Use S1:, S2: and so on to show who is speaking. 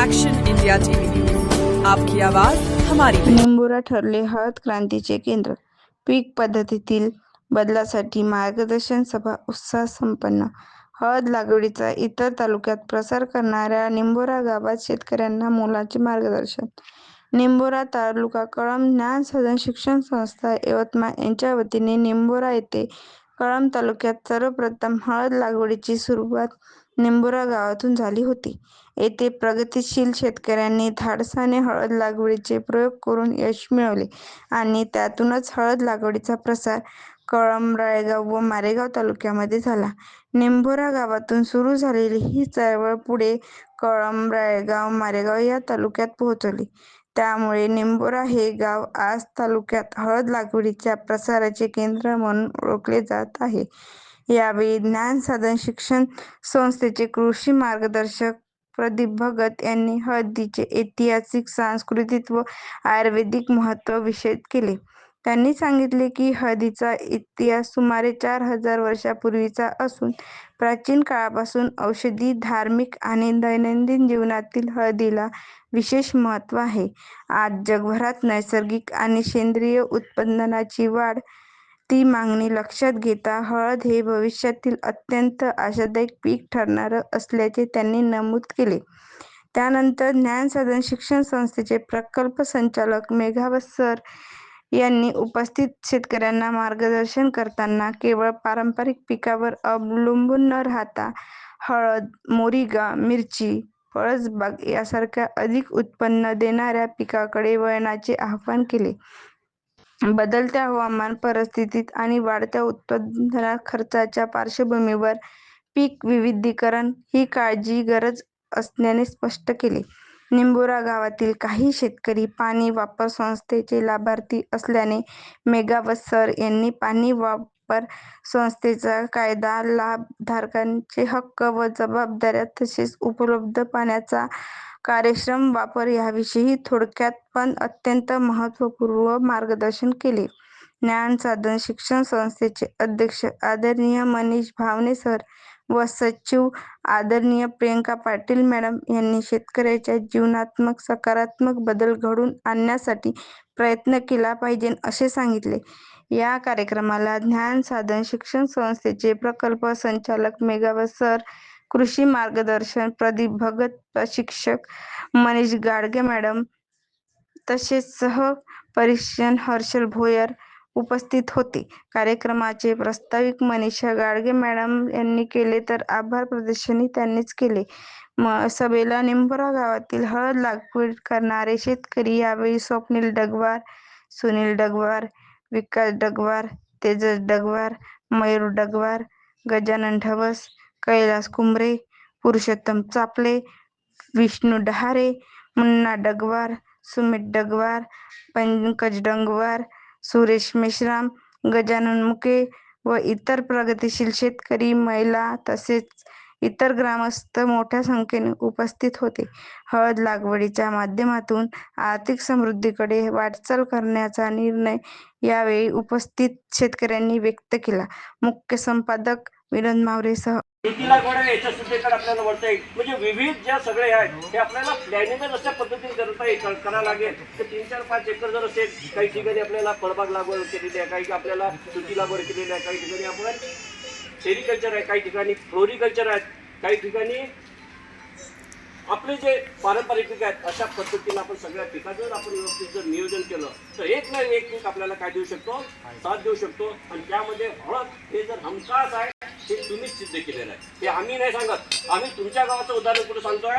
S1: Action India TV news, आपकी आवाज हमारी पहल।
S2: निंबोरा ठरले हळद क्रांतीचे केंद्र। पीक पद्धतीतील बदलासाठी मार्गदर्शन सभा उत्साह संपन्न। हळद लागवडीचा इतर तालुक्यात प्रसार करणाऱ्या निंबोरा गावात शेतकऱ्यांना मोलाचे मार्गदर्शन। निंबोरा तालुका कळंब ज्ञान साधन शिक्षण संस्था यवतमाळ यांच्या वतीने निंबोरा येथे कळंब तालुक्यात सर्वप्रथम हळद लागवडीची सुरुवात निंबोरा गावातून झाली होती। येथे प्रगतिशील शेतकऱ्यांनी धाडसाने हळद लागवडीचे प्रयोग करून यश मिळवले आणि त्यातूनच हळद लागवडीचा प्रसार कळंब, राळेगाव व मारेगाव तालुक्यामध्ये झाला। निंबोरा गावातून सुरू झालेली ही चळवळ पुढे कळंब, राळेगाव, मारेगाव या तालुक्यात पोहोचली। त्यामुळे निंबोरा हे गाव आज तालुक्यात हळद लागवडीच्या प्रसाराचे केंद्र म्हणून ओळखले जात आहे। यावेळी ज्ञान साधन शिक्षण संस्थेचे कृषी मार्गदर्शक प्रदीप भगत यांनी हळदीचे ऐतिहासिक, सांस्कृतिक व आयुर्वेदिक महत्त्व विशद केले। त्यांनी सांगितले की हळदीचा इतिहास सुमारे 4000 वर्षांपूर्वीचा असून प्राचीन काळापासून औषधी, धार्मिक आणि दैनंदिन जीवनातील हळदीला विशेष महत्त्व आहे। आज जगभरात नैसर्गिक आणि सेंद्रिय उत्पादनाची वाढती मागणी लक्षात घेता हळद हे भविष्यातील अत्यंत आशादायक पीक ठरणार असल्याचे त्यांनी नमूद केले। त्यानंतर ज्ञान साधन शिक्षण संस्थेचे प्रकल्प संचालक मेघावत सर यांनी उपस्थित शेतकऱ्यांना मार्गदर्शन करताना केवळ पारंपरिक पिकावर अवलंबून न राहता हळद, मोरिंगा, मिरची, फळसबाग यासारख्या अधिक उत्पन्न देणाऱ्या पिकाकडे वळण्याचे आवाहन केले। बदलत्या हवामान परिस्थितीत आणि वाढत्या उत्पादन खर्चाच्या पार्श्वभूमीवर पीक विविधीकरण ही काळाची गरज असल्याचे स्पष्ट केले। निंबोरा गावातील काही शेतकरी पाणी वापर संस्थेचे लाभार्थी असल्याने मेघावत सर यांनी पाणी वापर संस्थेचा कायदा, लाभधारकांचे हक्क व जबाबदाऱ्या तसेच उपलब्ध पाण्याचा कार्यक्षम वापर याविषयी थोडक्यात पण अत्यंत महत्त्वपूर्ण मार्गदर्शन केले। ज्ञान साधन शिक्षण संस्थेचे अध्यक्ष आदरणीय मनीष भावने सर व सचिव आदरणीय प्रियंका पाटील मॅडम यांनी शेतकऱ्याच्या जीवनात सकारात्मक बदल घडवून आणण्यासाठी प्रयत्न केला पाहिजे असे सांगितले। या कार्यक्रमाला ज्ञान साधन शिक्षण संस्थेचे प्रकल्प संचालक मेघावत सर, कृषी मार्गदर्शक प्रदीप भगत, प्रशिक्षक मनीष गाडगे मॅडम तसेच सह परीक्षण हर्षल भोयर उपस्थित होते। कार्यक्रमाचे प्रास्ताविक मनीषा गाडगे मॅडम यांनी केले तर आभार प्रदर्शनही त्यांनीच केले। सभेला निंबोरा गावातील हळद लागवड करणारे शेतकरी यावेळी स्वप्नील डगवार, सुनील डगवार, विकास डगवार, तेजस डगवार, मयूर डगवार, गजानन ढवस, कैलास कुंभरे, पुरुषोत्तम चापले, विष्णू डहारे, मुन्ना डगवार, सुमित डगवार, पंकज डगवार, सुरेश मेश्राम, गजानन मुके व इतर प्रगतिशील शेतकरी, महिला तसेच इतर ग्रामस्थ मोठ्या संख्येने उपस्थित होते। हळद लागवडीच्या माध्यमातून आर्थिक समृद्धीकडे वाटचाल करण्याचा निर्णय यावेळी उपस्थित शेतकऱ्यांनी व्यक्त केला। मुख्य संपादक विनोद मावरेसह
S3: शेतीला गोडा याच्या सुद्धा आपल्याला वळता येईल, म्हणजे विविध ज्या सगळे आहेत हे आपल्याला प्लॅनिंगच अशा पद्धतीने करायला लागेल। तर 3-4-5 एकर जर असेल, काही ठिकाणी आपल्याला फळबाग लागवड केलेली आहे, काही आपल्याला शेती लागवड केलेली आहे, काही ठिकाणी आपण सेरिकल्चर आहे, काही ठिकाणी फ्लोरिकल्चर आहे, काही ठिकाणी आपले जे पारंपरिक पीक आहेत, अशा पद्धतीने आपण सगळ्या पिकाचं जर आपण व्यवस्थित जर नियोजन केलं तर एक ना एक पीक आपल्याला काय देऊ शकतो, साथ देऊ शकतो। आणि त्यामध्ये हळद हे जर हमखास आहे हे तुम्हीच सिद्ध केलेलं आहे, हे आम्ही नाही सांगत, आम्ही तुमच्या गावाचं उदाहरण कुठं सांगतोय।